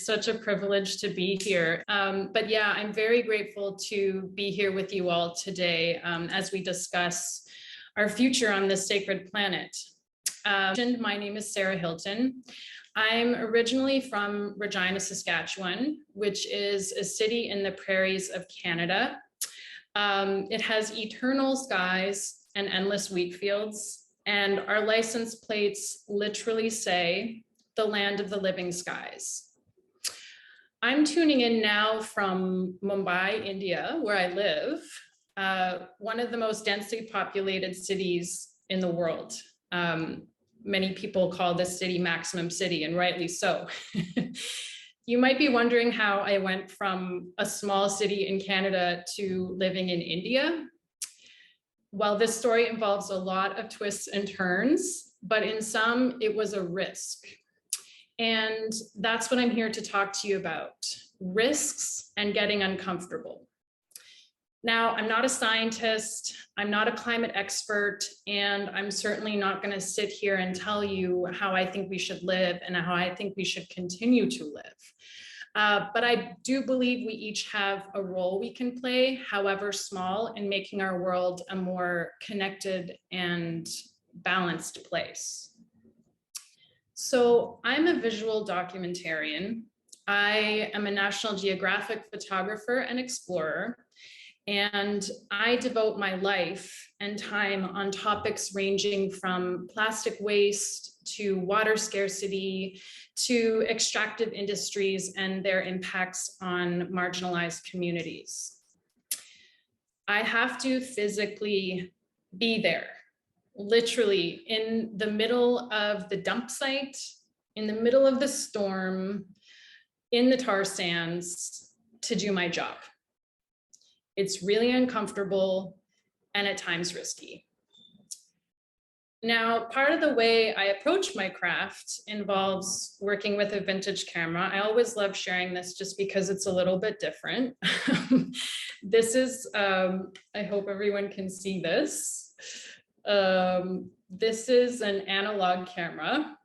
It's such a privilege to be here. But yeah, I'm very grateful to be here with you all today as we discuss our future on this sacred planet. My name is Sara Hylton. I'm originally from Regina, Saskatchewan, which is a city in the prairies of Canada. It has eternal skies and endless wheat fields, and our license plates literally say, "The land of the living skies." I'm tuning in now from Mumbai, India, where I live, one of the most densely populated cities in the world. Many people call this city Maximum City, and rightly so. You might be wondering how I went from a small city in Canada to living in India. Well, this story involves a lot of twists and turns, but in some, it was a risk. And that's what I'm here to talk to you about: risks and getting uncomfortable. Now, I'm not a scientist, I'm not a climate expert, and I'm certainly not going to sit here and tell you how I think we should live and how I think we should continue to live. But I do believe we each have a role we can play, however small, in making our world a more connected and balanced place. So I'm a visual documentarian. I am a National Geographic photographer and explorer, and I devote my life and time on topics ranging from plastic waste to water scarcity to extractive industries and their impacts on marginalized communities. I have to physically be there, literally in the middle of the dump site, in the middle of the storm, in the tar sands, to do my job. It's really uncomfortable and at times risky. Now, part of the way I approach my craft involves working with a vintage camera. I always love sharing this just because it's a little bit different. This is, I hope everyone can see this. This is an analog camera,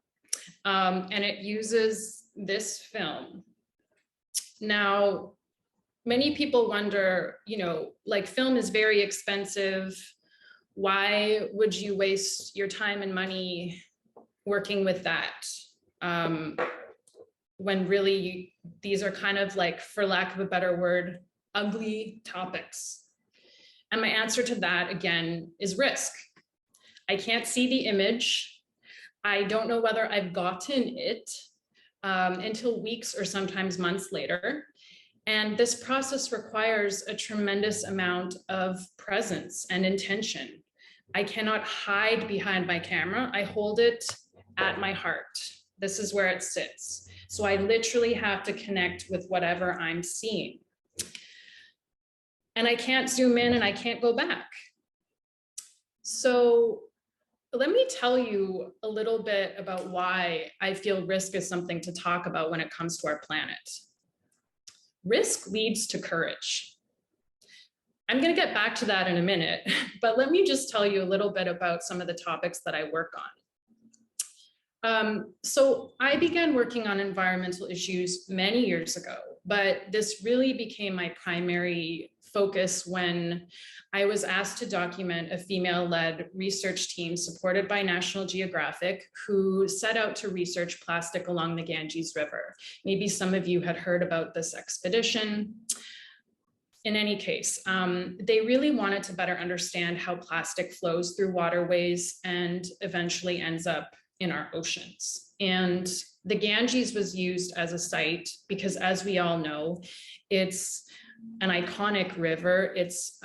and it uses this film. Now, many people wonder, like, film is very expensive. Why would you waste your time and money working with that? When really these are kind of like, for lack of a better word, ugly topics. And my answer to that, again, is risk. I can't see the image. I don't know whether I've gotten it until weeks or sometimes months later. And this process requires a tremendous amount of presence and intention. I cannot hide behind my camera. I hold it at my heart. This is where it sits. So I literally have to connect with whatever I'm seeing. And I can't zoom in and I can't go back. So let me tell you a little bit about why I feel risk is something to talk about when it comes to our planet. Risk leads to courage. I'm going to get back to that in a minute, but let me just tell you a little bit about some of the topics that I work on. So I began working on environmental issues many years ago, but this really became my primary focus when I was asked to document a female-led research team supported by National Geographic who set out to research plastic along the Ganges River. Maybe some of you had heard about this expedition. In any case, they really wanted to better understand how plastic flows through waterways and eventually ends up in our oceans. And the Ganges was used as a site because, as we all know, it's an iconic river. It's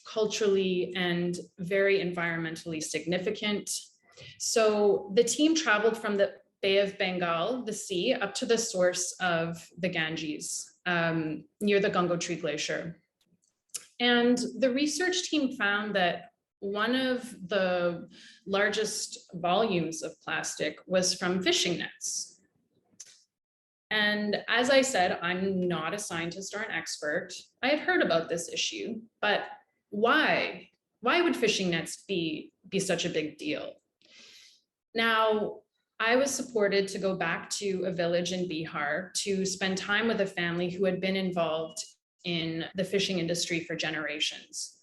culturally and very environmentally significant. So the team traveled from the Bay of Bengal, the sea, up to the source of the Ganges, near the Gangotri Glacier. And the research team found that one of the largest volumes of plastic was from fishing nets. And as I said, I'm not a scientist or an expert. I had heard about this issue, but why? Why would fishing nets be such a big deal? Now, I was supported to go back to a village in Bihar to spend time with a family who had been involved in the fishing industry for generations.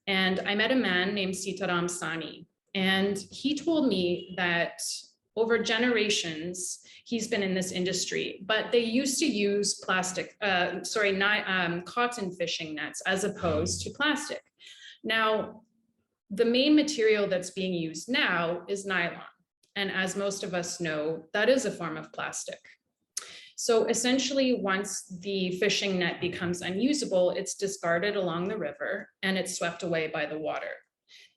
And I met a man named Sitaram Sani, and he told me that over generations, he's been in this industry, but they used to use cotton fishing nets as opposed to plastic. Now, the main material that's being used now is nylon. And as most of us know, that is a form of plastic. So essentially, once the fishing net becomes unusable, it's discarded along the river and it's swept away by the water.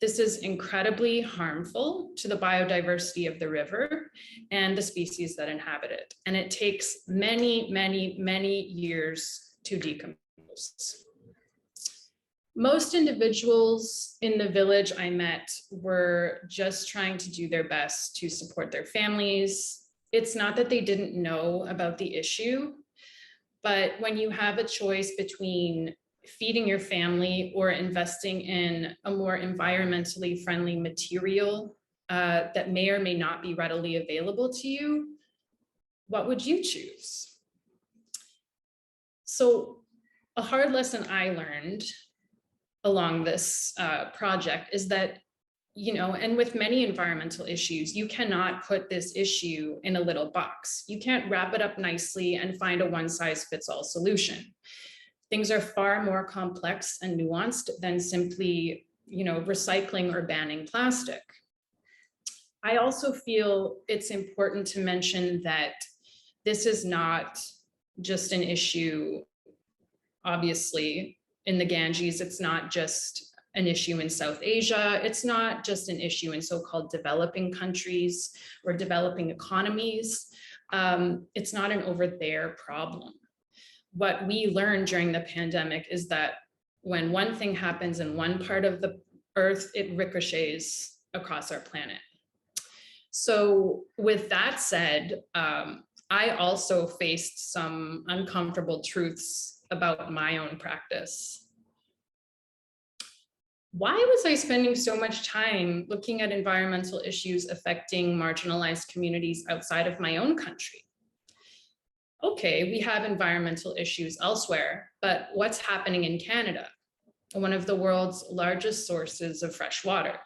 This is incredibly harmful to the biodiversity of the river and the species that inhabit it. And it takes many, many, many years to decompose. Most individuals in the village I met were just trying to do their best to support their families. It's not that they didn't know about the issue, but when you have a choice between feeding your family or investing in a more environmentally friendly material that may or may not be readily available to you, what would you choose? So a hard lesson I learned along this project is that, and with many environmental issues, you cannot put this issue in a little box. You can't wrap it up nicely and find a one-size-fits-all solution. Things are far more complex and nuanced than simply, recycling or banning plastic. I also feel it's important to mention that this is not just an issue, obviously, in the Ganges. It's not just an issue in South Asia. It's not just an issue in so-called developing countries or developing economies. It's not an over there problem. What we learned during the pandemic is that when one thing happens in one part of the earth, it ricochets across our planet. So with that said, I also faced some uncomfortable truths about my own practice. Why was I spending so much time looking at environmental issues affecting marginalized communities outside of my own country? Okay, we have environmental issues elsewhere, but what's happening in Canada, one of the world's largest sources of fresh water?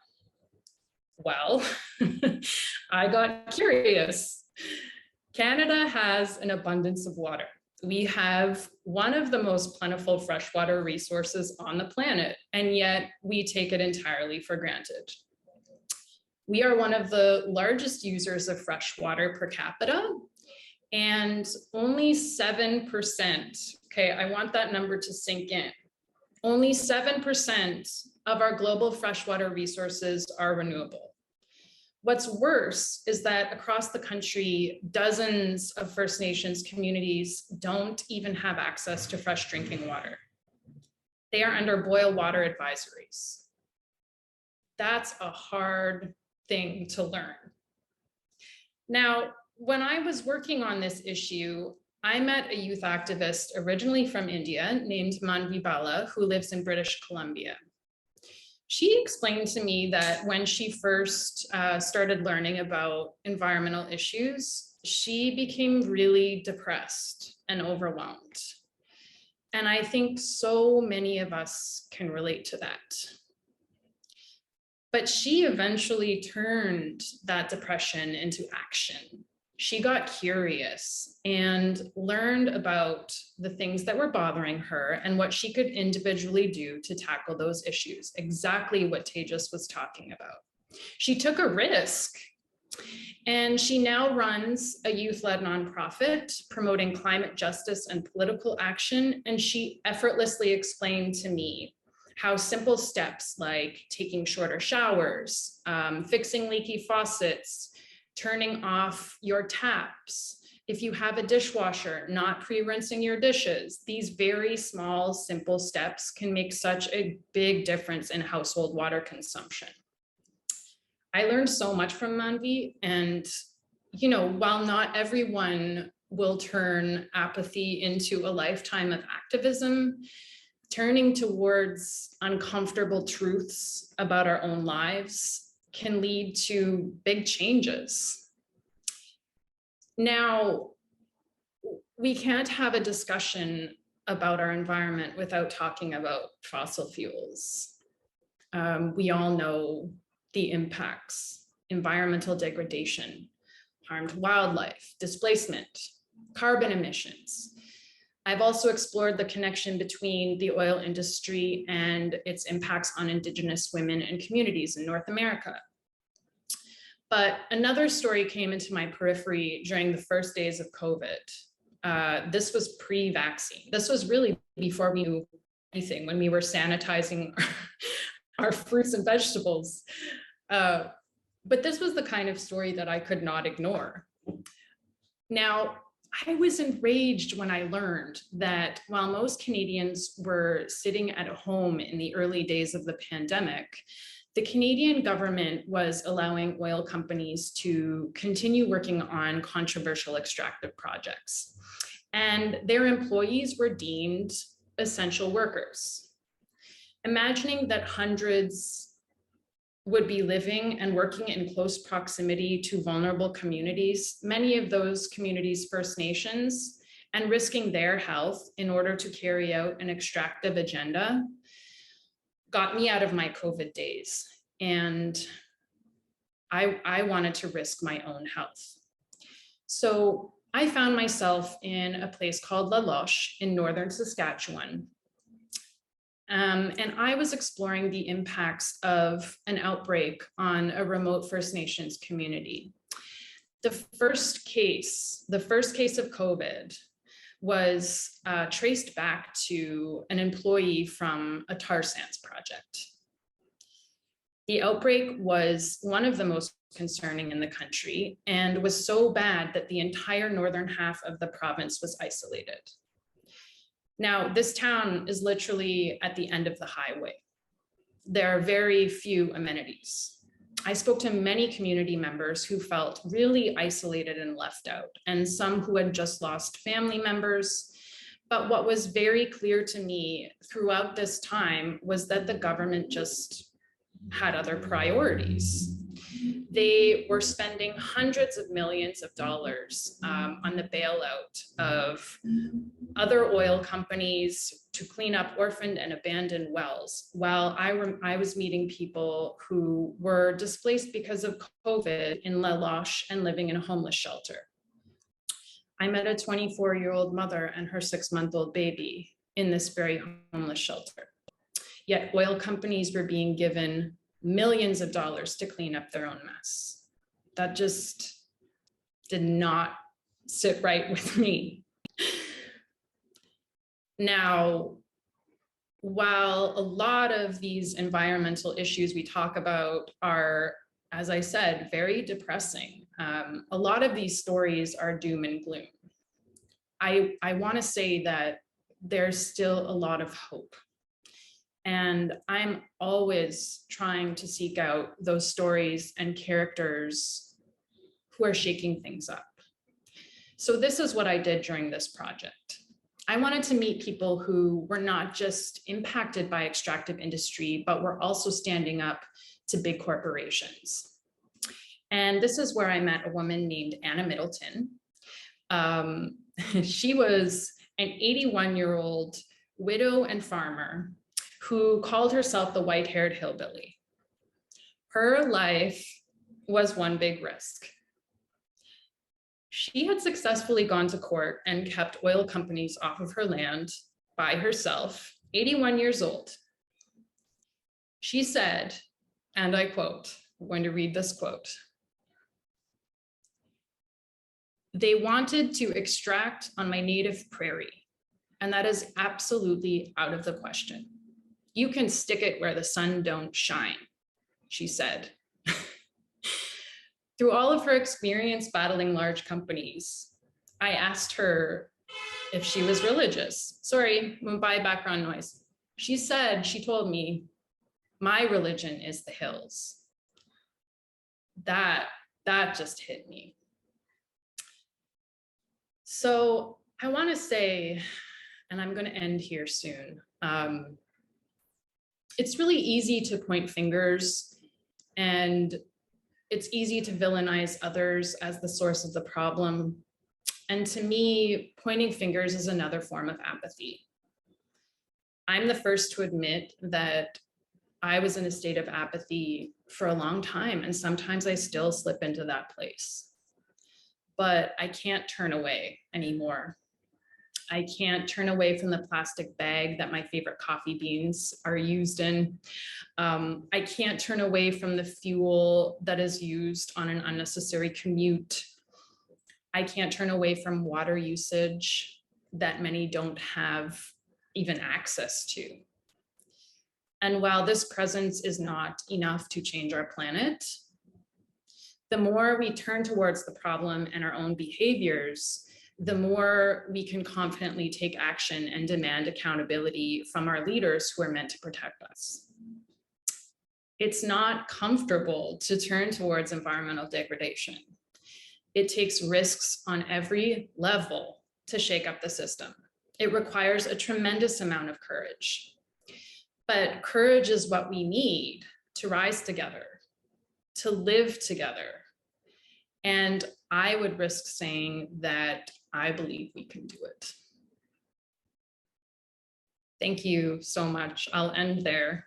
Well, I got curious. Canada has an abundance of water. We have one of the most plentiful freshwater resources on the planet, and yet we take it entirely for granted. We are one of the largest users of fresh water per capita, and only 7%, okay, I want that number to sink in. Only 7% of our global freshwater resources are renewable. What's worse is that across the country, dozens of First Nations communities don't even have access to fresh drinking water. They are under boil water advisories. That's a hard thing to learn. Now, when I was working on this issue, I met a youth activist originally from India named Manvi Bala, who lives in British Columbia. She explained to me that when she first started learning about environmental issues, she became really depressed and overwhelmed. And I think so many of us can relate to that. But she eventually turned that depression into action. She got curious and learned about the things that were bothering her and what she could individually do to tackle those issues, exactly what Tejas was talking about. She took a risk, and she now runs a youth-led nonprofit promoting climate justice and political action, and she effortlessly explained to me how simple steps like taking shorter showers, fixing leaky faucets, turning off your taps, if you have a dishwasher, not pre-rinsing your dishes, these very small, simple steps can make such a big difference in household water consumption. I learned so much from Manvi, and while not everyone will turn apathy into a lifetime of activism, turning towards uncomfortable truths about our own lives can lead to big changes. Now, we can't have a discussion about our environment without talking about fossil fuels. We all know the impacts: environmental degradation, harmed wildlife, displacement, carbon emissions. I've also explored the connection between the oil industry and its impacts on Indigenous women and communities in North America. But another story came into my periphery during the first days of COVID. This was pre-vaccine. This was really before we knew anything, when we were sanitizing our fruits and vegetables. But this was the kind of story that I could not ignore. Now, I was enraged when I learned that while most Canadians were sitting at home in the early days of the pandemic, the Canadian government was allowing oil companies to continue working on controversial extractive projects, and their employees were deemed essential workers. Imagining that hundreds would be living and working in close proximity to vulnerable communities, many of those communities First Nations, and risking their health in order to carry out an extractive agenda, got me out of my COVID days. And I wanted to risk my own health. So I found myself in a place called Loche in northern Saskatchewan. And I was exploring the impacts of an outbreak on a remote First Nations community. The first case of COVID was traced back to an employee from a tar sands project. The outbreak was one of the most concerning in the country and was so bad that the entire northern half of the province was isolated. Now, this town is literally at the end of the highway. There are very few amenities. I spoke to many community members who felt really isolated and left out, and some who had just lost family members. But what was very clear to me throughout this time was that the government just had other priorities. They were spending hundreds of millions of dollars on the bailout of other oil companies to clean up orphaned and abandoned wells, while I was meeting people who were displaced because of COVID in La Loche and living in a homeless shelter. I met a 24-year-old mother and her 6-month-old baby in this very homeless shelter. Yet oil companies were being given millions of dollars to clean up their own mess. That just did not sit right with me. Now, while a lot of these environmental issues we talk about are, as I said, very depressing, a lot of these stories are doom and gloom. I want to say that there's still a lot of hope. And I'm always trying to seek out those stories and characters who are shaking things up. So this is what I did during this project. I wanted to meet people who were not just impacted by extractive industry, but were also standing up to big corporations. And this is where I met a woman named Anna Middleton. She was an 81-year-old widow and farmer who called herself the white-haired hillbilly. Her life was one big risk. She had successfully gone to court and kept oil companies off of her land by herself, 81 years old. She said, and I quote, I'm going to read this quote, "They wanted to extract on my native prairie, and that is absolutely out of the question. You can stick it where the sun don't shine," she said. Through all of her experience battling large companies, I asked her if she was religious. Sorry, Mumbai background noise. She told me, "My religion is the hills." That just hit me. So I want to say, and I'm going to end here soon, it's really easy to point fingers, and it's easy to villainize others as the source of the problem. And to me, pointing fingers is another form of apathy. I'm the first to admit that I was in a state of apathy for a long time, and sometimes I still slip into that place. But I can't turn away anymore. I can't turn away from the plastic bag that my favorite coffee beans are used in. I can't turn away from the fuel that is used on an unnecessary commute. I can't turn away from water usage that many don't have even access to. And while this presence is not enough to change our planet, the more we turn towards the problem and our own behaviors, the more we can confidently take action and demand accountability from our leaders who are meant to protect us. It's not comfortable to turn towards environmental degradation. It takes risks on every level to shake up the system. It requires a tremendous amount of courage. But courage is what we need to rise together, to live together. And I would risk saying that I believe we can do it. Thank you so much. I'll end there.